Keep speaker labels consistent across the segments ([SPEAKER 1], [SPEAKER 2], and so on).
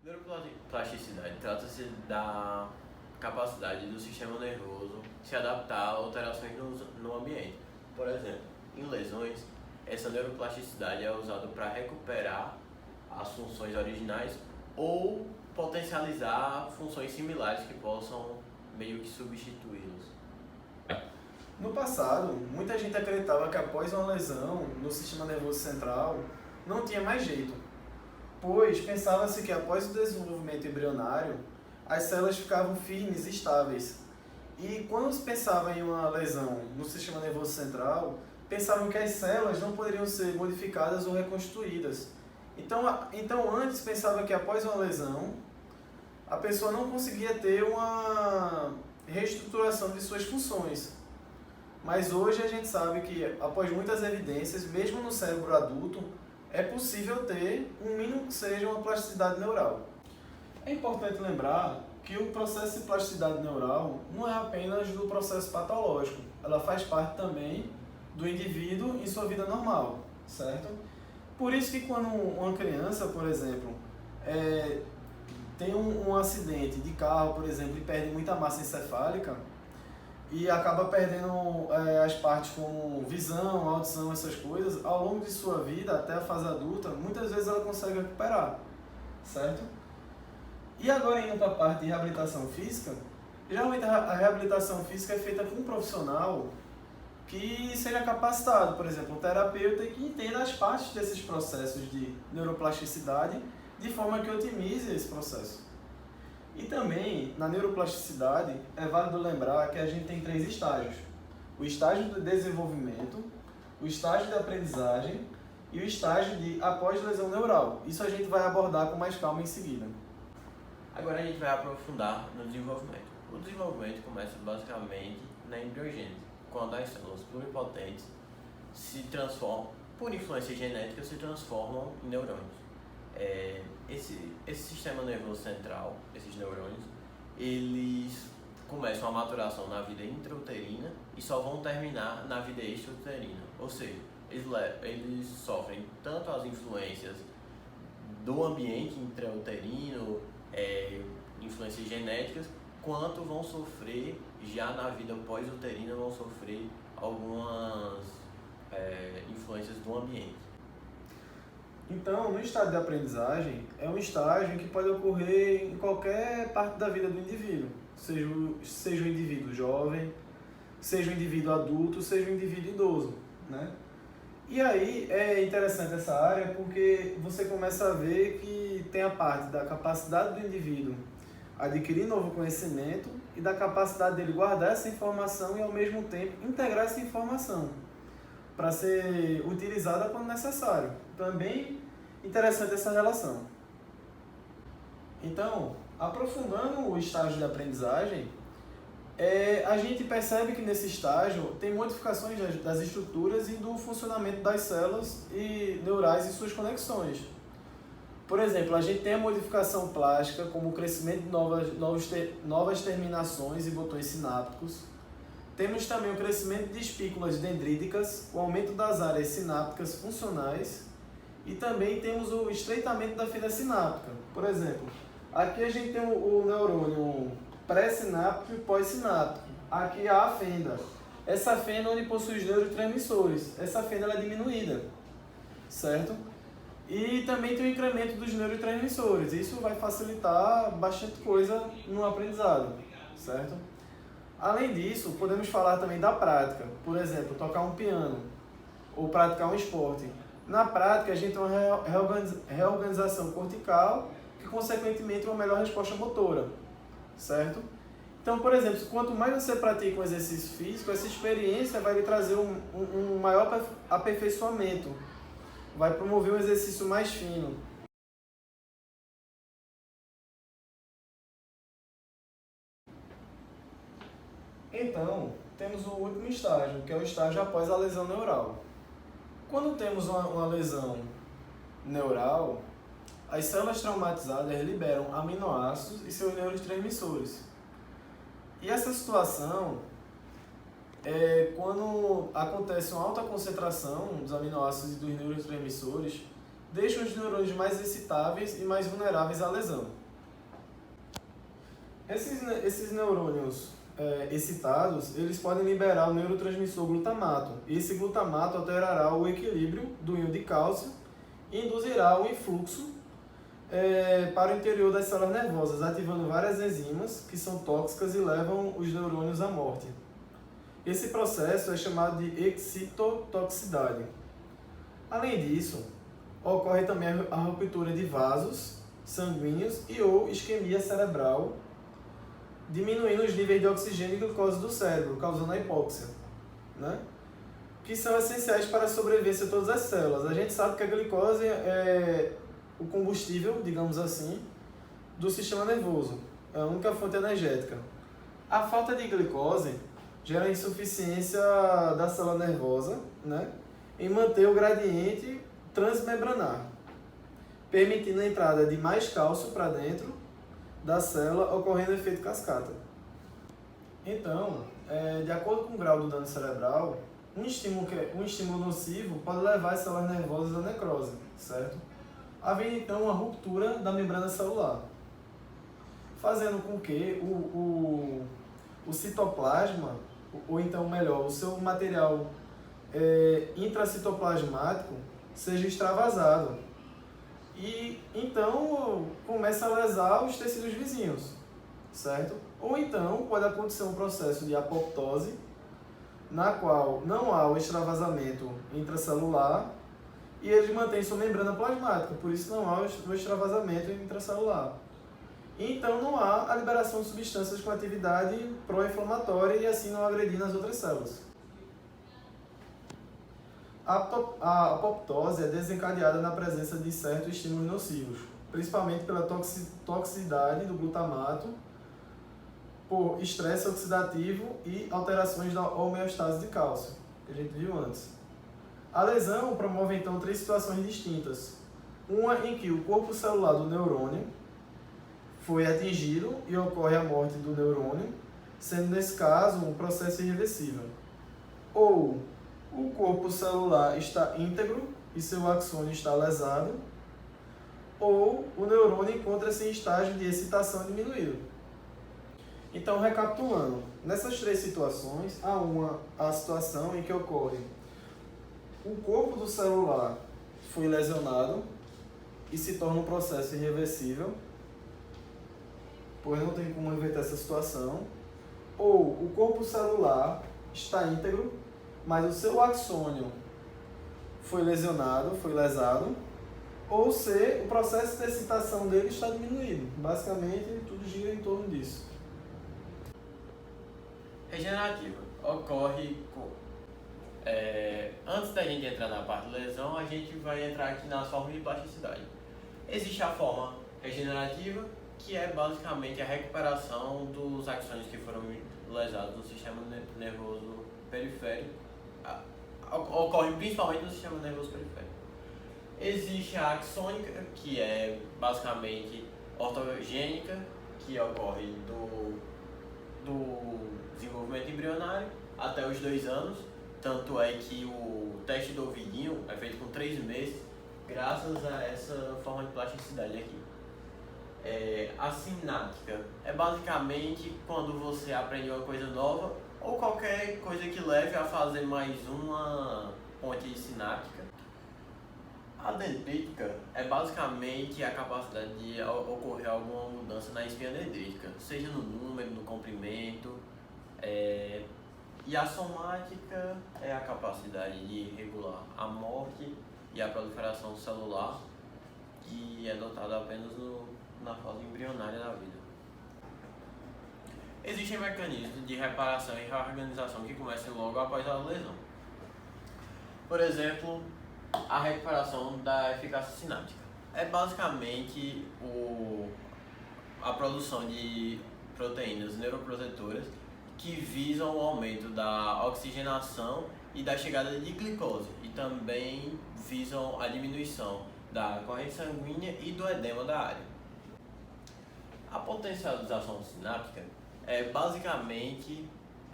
[SPEAKER 1] Neuroplasticidade trata-se da capacidade do sistema nervoso se adaptar a alterações no ambiente. Por exemplo, em lesões, essa neuroplasticidade é usada para recuperar as funções originais ou potencializar funções similares que possam meio que substituí-los.
[SPEAKER 2] No passado, muita gente acreditava que após uma lesão no sistema nervoso central não tinha mais jeito, pois pensava-se que após o desenvolvimento embrionário, as células ficavam firmes e estáveis. E quando se pensava em uma lesão no sistema nervoso central, pensavam que as células não poderiam ser modificadas ou reconstruídas. Então antes pensava que após uma lesão, a pessoa não conseguia ter uma reestruturação de suas funções. Mas hoje a gente sabe que, após muitas evidências, mesmo no cérebro adulto, é possível ter um mínimo que seja uma plasticidade neural. É importante lembrar que o processo de plasticidade neural não é apenas do processo patológico, ela faz parte também do indivíduo em sua vida normal, certo? Por isso que quando uma criança, por exemplo, tem um acidente de carro, por exemplo, e perde muita massa encefálica, e acaba perdendo as partes como visão, audição, essas coisas, ao longo de sua vida, até a fase adulta, muitas vezes ela consegue recuperar, certo? E agora indo para a parte de reabilitação física, geralmente a reabilitação física é feita com um profissional que seja capacitado, por exemplo, um terapeuta que entenda as partes desses processos de neuroplasticidade de forma que otimize esse processo. E também, na neuroplasticidade, é válido lembrar que a gente tem 3 estágios. O estágio de desenvolvimento, o estágio de aprendizagem e o estágio de após-lesão neural. Isso a gente vai abordar com mais calma em seguida.
[SPEAKER 1] Agora a gente vai aprofundar no desenvolvimento. O desenvolvimento começa basicamente na embriogênese, quando as células pluripotentes se transformam, por influência genética, se transformam em neurônios. Esse sistema nervoso central, esses neurônios, eles começam a maturação na vida intrauterina e só vão terminar na vida extrauterina. Ou seja, eles sofrem tanto as influências do ambiente intrauterino, influências genéticas, quanto vão sofrer, já na vida pós-uterina, vão sofrer algumas influências do ambiente.
[SPEAKER 2] Então, no estágio de aprendizagem, é um estágio que pode ocorrer em qualquer parte da vida do indivíduo, seja o indivíduo jovem, seja o indivíduo adulto, seja o indivíduo idoso, né? E aí é interessante essa área porque você começa a ver que tem a parte da capacidade do indivíduo adquirir novo conhecimento e da capacidade dele guardar essa informação e ao mesmo tempo integrar essa informação para ser utilizada quando necessário. Também interessante essa relação. Então, aprofundando o estágio de aprendizagem, a gente percebe que nesse estágio tem modificações das estruturas e do funcionamento das células e neurais e suas conexões. Por exemplo, a gente tem a modificação plástica, como o crescimento de novas terminações e botões sinápticos. Temos também o crescimento de espículas dendríticas, o aumento das áreas sinápticas funcionais e também temos o estreitamento da fenda sináptica. Por exemplo, aqui a gente tem o neurônio pré-sináptico e pós-sináptico. Aqui há a fenda. Essa fenda onde possui os neurotransmissores. Essa fenda ela é diminuída, certo? E também tem o incremento dos neurotransmissores. Isso vai facilitar bastante coisa no aprendizado, certo? Além disso, podemos falar também da prática. Por exemplo, tocar um piano ou praticar um esporte. Na prática, a gente tem uma reorganização cortical que, consequentemente, uma melhor resposta motora, certo? Então, por exemplo, quanto mais você pratica um exercício físico, essa experiência vai lhe trazer um maior aperfeiçoamento, vai promover um exercício mais fino. Então, temos o último estágio, que é o estágio após a lesão neural. Quando temos uma lesão neural, as células traumatizadas liberam aminoácidos e seus neurotransmissores. E essa situação quando acontece uma alta concentração dos aminoácidos e dos neurotransmissores deixam os neurônios mais excitáveis e mais vulneráveis à lesão. Esses neurônios excitados, eles podem liberar o neurotransmissor glutamato. E esse glutamato alterará o equilíbrio do íon de cálcio e induzirá o influxo para o interior das células nervosas, ativando várias enzimas que são tóxicas e levam os neurônios à morte. Esse processo é chamado de excitotoxicidade. Além disso, ocorre também a ruptura de vasos sanguíneos e ou isquemia cerebral, diminuindo os níveis de oxigênio e glicose do cérebro, causando a hipóxia, né? Que são essenciais para a sobrevivência de todas as células. A gente sabe que a glicose é o combustível, digamos assim, do sistema nervoso, é a única fonte energética. A falta de glicose gera insuficiência da célula nervosa, né, em manter o gradiente transmembranar, permitindo a entrada de mais cálcio para dentro da célula, ocorrendo efeito cascata. Então, de acordo com o grau do dano cerebral, um estímulo nocivo pode levar as células nervosas à necrose, certo? Havendo então uma ruptura da membrana celular, fazendo com que o citoplasma, ou então melhor, o seu material intracitoplasmático seja extravasado. E então começa a lesar os tecidos vizinhos, certo? Ou então pode acontecer um processo de apoptose, na qual não há o extravasamento intracelular e ele mantém sua membrana plasmática, por isso não há o extravasamento intracelular. Então não há a liberação de substâncias com atividade pró-inflamatória e assim não agredir nas outras células. A apoptose é desencadeada na presença de certos estímulos nocivos, principalmente pela toxicidade do glutamato, por estresse oxidativo e alterações da homeostase de cálcio, que a gente viu antes. A lesão promove então 3 situações distintas. Uma em que o corpo celular do neurônio foi atingido e ocorre a morte do neurônio, sendo nesse caso um processo irreversível. Ou o corpo celular está íntegro e seu axônio está lesado, ou o neurônio encontra-se em estágio de excitação diminuído. Então, recapitulando, nessas 3 situações, há a situação em que ocorre o corpo do celular foi lesionado e se torna um processo irreversível, pois não tem como reverter essa situação, ou o corpo celular está íntegro, mas o seu axônio foi lesionado, foi lesado, ou C, o processo de excitação dele está diminuído. Basicamente, tudo gira em torno disso.
[SPEAKER 1] Regenerativa ocorre antes da gente entrar na parte da lesão, a gente vai entrar aqui nas formas de plasticidade. Existe a forma regenerativa, que é basicamente a recuperação dos axônios que foram lesados no sistema nervoso periférico. Ocorre principalmente no sistema nervoso periférico. Existe a axônica, que é basicamente ortogênica, que ocorre do desenvolvimento embrionário até os 2 anos. Tanto é que o teste do ouvidinho é feito com 3 meses, graças a essa forma de plasticidade aqui. A sináptica é basicamente quando você aprende uma coisa nova ou qualquer coisa que leve a fazer mais uma ponte sináptica. A dendrítica é basicamente a capacidade de ocorrer alguma mudança na espinha dendrítica, seja no número, no comprimento. E a somática é a capacidade de regular a morte e a proliferação celular, que é dotada apenas na fase embrionária da vida. Existem mecanismos de reparação e reorganização que começam logo após a lesão. Por exemplo, a recuperação da eficácia sináptica. É basicamente a produção de proteínas neuroprotetoras que visam o aumento da oxigenação e da chegada de glicose, e também visam a diminuição da corrente sanguínea e do edema da área. A potencialização sináptica é basicamente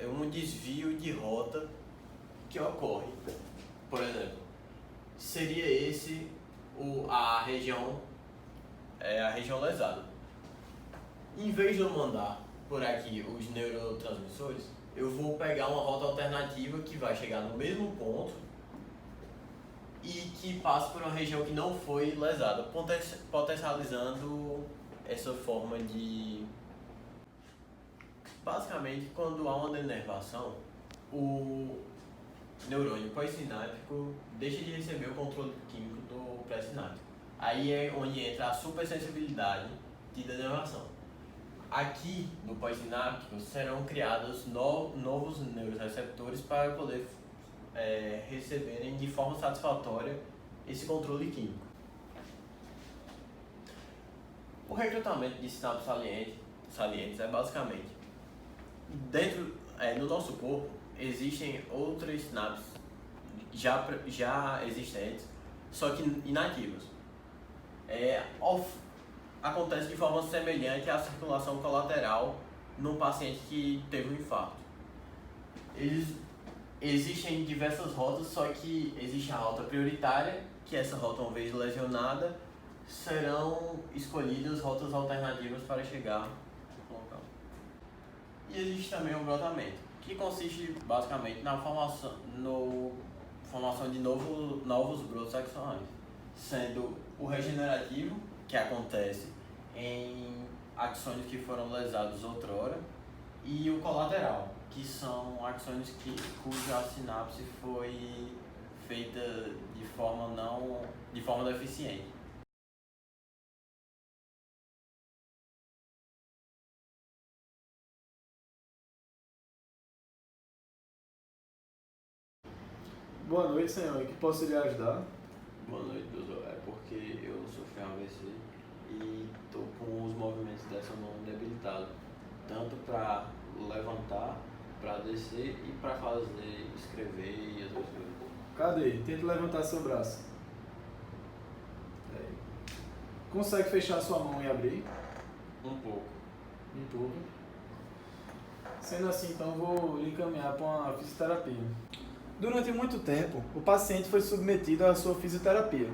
[SPEAKER 1] um desvio de rota que ocorre. Por exemplo, seria esse a região lesada. Em vez de eu mandar por aqui os neurotransmissores, eu vou pegar uma rota alternativa que vai chegar no mesmo ponto e que passa por uma região que não foi lesada, potencializando essa forma de... Basicamente, quando há uma denervação, o neurônio pós-sináptico deixa de receber o controle químico do pré-sináptico. Aí é onde entra a supersensibilidade de denervação. Aqui, no pós-sináptico, serão criados novos neuroreceptores para poder receberem de forma satisfatória esse controle químico. O recrutamento de sinapses salientes é basicamente, no nosso corpo, existem outras sinapses já existentes, só que inativas. Acontece de forma semelhante à circulação colateral num paciente que teve um infarto. Existem diversas rotas, só que existe a rota prioritária, que essa rota, uma vez lesionada, serão escolhidas rotas alternativas para chegar no local. E existe também o brotamento, que consiste basicamente na formação de novos brotos axonais, sendo o regenerativo, que acontece em axônios que foram lesados outrora, e o colateral, que são axônios cuja sinapse foi feita de forma deficiente.
[SPEAKER 2] Boa noite, senhor. Em que posso lhe ajudar?
[SPEAKER 1] Boa noite, doutor. É porque eu sofri um AVC e estou com os movimentos dessa mão debilitados, tanto para levantar, para descer e para escrever e as outras coisas.
[SPEAKER 2] Cadê? Tente levantar seu braço. Consegue fechar sua mão e abrir?
[SPEAKER 1] Um pouco.
[SPEAKER 2] Um pouco. Sendo assim, então vou lhe encaminhar para uma fisioterapia. Durante muito tempo, o paciente foi submetido à sua fisioterapia.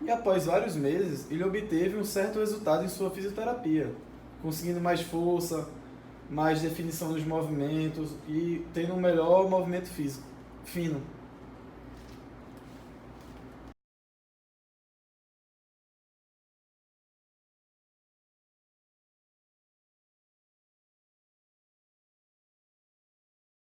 [SPEAKER 2] E após vários meses, ele obteve um certo resultado em sua fisioterapia, conseguindo mais força, mais definição dos movimentos e tendo um melhor movimento físico, fino.